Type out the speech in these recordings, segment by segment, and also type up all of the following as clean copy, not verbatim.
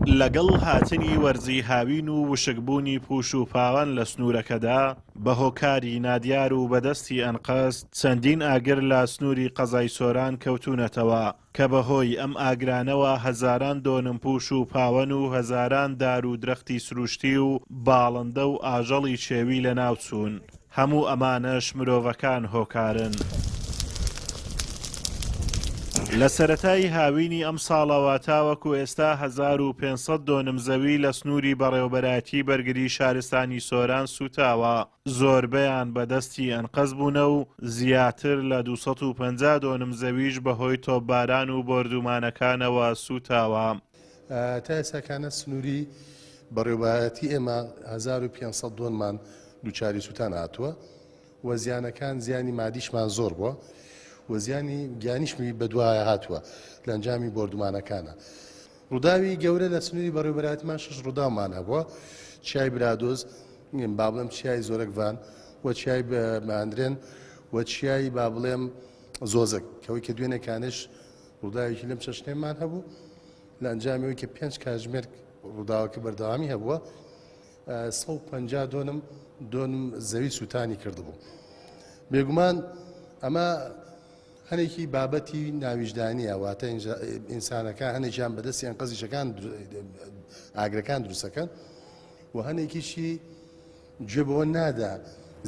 لەگەڵ هاتنی وەرزی هاوین و وشکبوونی پوش و پاوان لە سنوورەکەدا بە هۆکاری نادیار و بەدەستی ئەنقەست چەندین ئاگر لە سنووری قەزای سۆران کەوتونەتەوە کە بەهۆی ئەم ئاگرانەوە هەزاران دۆنم پوش و پاوەن و هەزاران دار و درەختی سروشتی و باڵندە و ئاژەڵی چێوی لە ناوچوون. هەموو ئەمانەش مرۆڤەکان هۆکارن. لە سەرەتای هاوینی ئەم ساڵەوە تاوەکو ئێستا 1500 دۆنم زەوی لە سنووری بەڕێوەبەرایەتی بەرگری شارستانی سۆران سوتاوە، زۆربەیان بەدەستی ئەنقەز بوونە و زیاتر لە 250 دۆنم زەویش بەهۆی تۆپباران و بۆردومانەکانەوە سوتاوە. تا ئێستاکانە سنووری بەڕێوەبەرایەتی ئێمە 1500 دۆنمان دووچاری سوتان هاتووە و زیانەکان زیانی مادیشمان زۆر بووە و زیانی گیانیشمی بەدوایە هاتووە لە ئەنجامی بۆردومانەکانە. ڕووداوی گەورە لە سنووری بەڕێوەبەرایەتیمان 6 ڕووداومان هەبووە، چیای برادۆز، با بڵێم چیای زۆرەکڤان و چیای ماندرێن و چیای با بڵێم زۆزک کەوەی کە دوێنێکانش ڕووداوێکی لەم چەشنێمان هەبوو لە ئەنجامیەوەی کە 5 کاتژمێر ڕووداوەکە بەردەوامی هەبووە. 150 دۆنم زەوی سوتانی کردبوو. بێگومان ئەمە هەنێکی بابەتی ناویژدانیە، واتە ئینسانەکان هەنێکیان بەدەستی ئەنقەزیشەکان ئاگرەکان دروستەکەن و هەنێکیشی گوێ بەوە نادا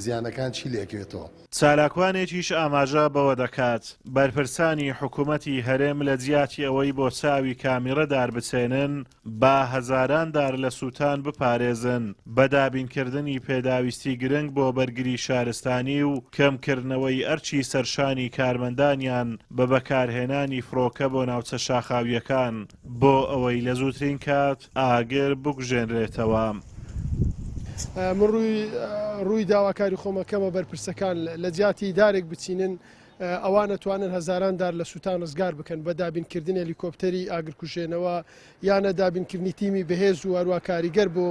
زیانەکان چی لێکوێتەوە. چالاکوانێکیش ئاماژە بەوە دەکات بەرپرسانی حکوومەتی هەرێم لە جیاتی ئەوەی بۆ چاوی کامیڕەدار بچێنن با هەزاران دار لە سووتان بپارێزن بە دابینکردنی پێداویستی گرنگ بۆ بەرگری شارستانی و کەمکردنەوەی ئەرچی سەرشانی کارمەندانیان بە بەکارهێنانی فڕۆکە بۆ ناوچە شاخاویەکان بۆ ئەوەی لە زووترین کات ئاگر بکوژێنرێتەوە. من ڕووی داواکاری خۆمەکەمە بەرپرسەکان لە جیاتی دارێک بچینن ئەوانە توانن هەزاران دار لە سووتان ڕزگار بکەن بە دابینکردن هێلیکۆپتەری ئاگرکوژێنەوە یانە دابینکردنی تیمی بەهێز و هەروە کاریگەر بۆ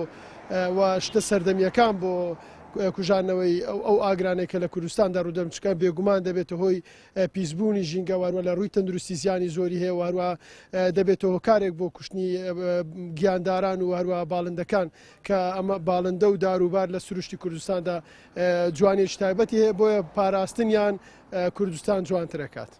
شتە سەردەمیەکان بۆ کوژانەوەی ئەو ئاگرانێکە لە کوردستاندا ڕوودەمچکان بێگومان دەبێتە هۆی پیسبوونی ژینگە واروە لە ڕووی تەندروستی زیانی زۆری هەیە وهروە دەبێتەوە کارێک بۆ کوشتنی گیانداران و هەروە باڵندەکان کە ئەمە باڵندە و داروبار لە سروشتی کوردستاندا جوانێکی تایبەتی هەیە بۆیە پاراستنیان کوردستان جوانترەکات.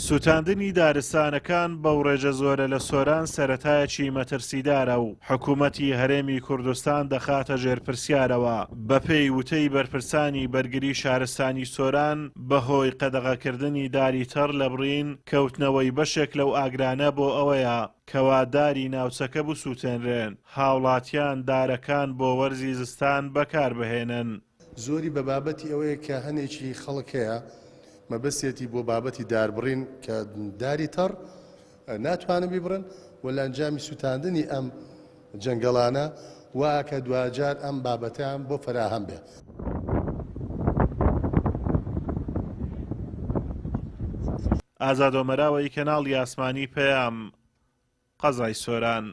سوتاندنی دارستانەکان بەو ڕێژە زۆرە لە سۆران سەرەتایەکی مەترسیدارە و حکوومەتی هەرێمی کوردستان دەخاتە ژێرپرسیارەوە بە پێی وتەی بەرپرسانی بەرگری شارستانی سۆران بەهۆی قەدەغەکردنی داری تەڕ لە بڕین کەوتنەوەی بەشێک لەو ئاگرانە بۆ ئەوەیە کەوا داری ناوچەکە بسووتێنرێن هاوڵاتیان دارەکان بۆ وەرزی زستان بەکاربهێنن. زۆری بە بابەتی ئەوەیە کە هەنێکی خەڵکەیە مەبەستێتی بۆ بابەتی داربڕین کە داری تەڕ ناتوانن بیبڕن و لە ئەنجامی سوتاندنی ئەم جەنگەڵانە وا کە دوجار ئەم بابەتیان بۆ فراهەم بێ. ئازادۆمەراوەی کەناڵی ئاسمانی پەیام قەزای سۆران.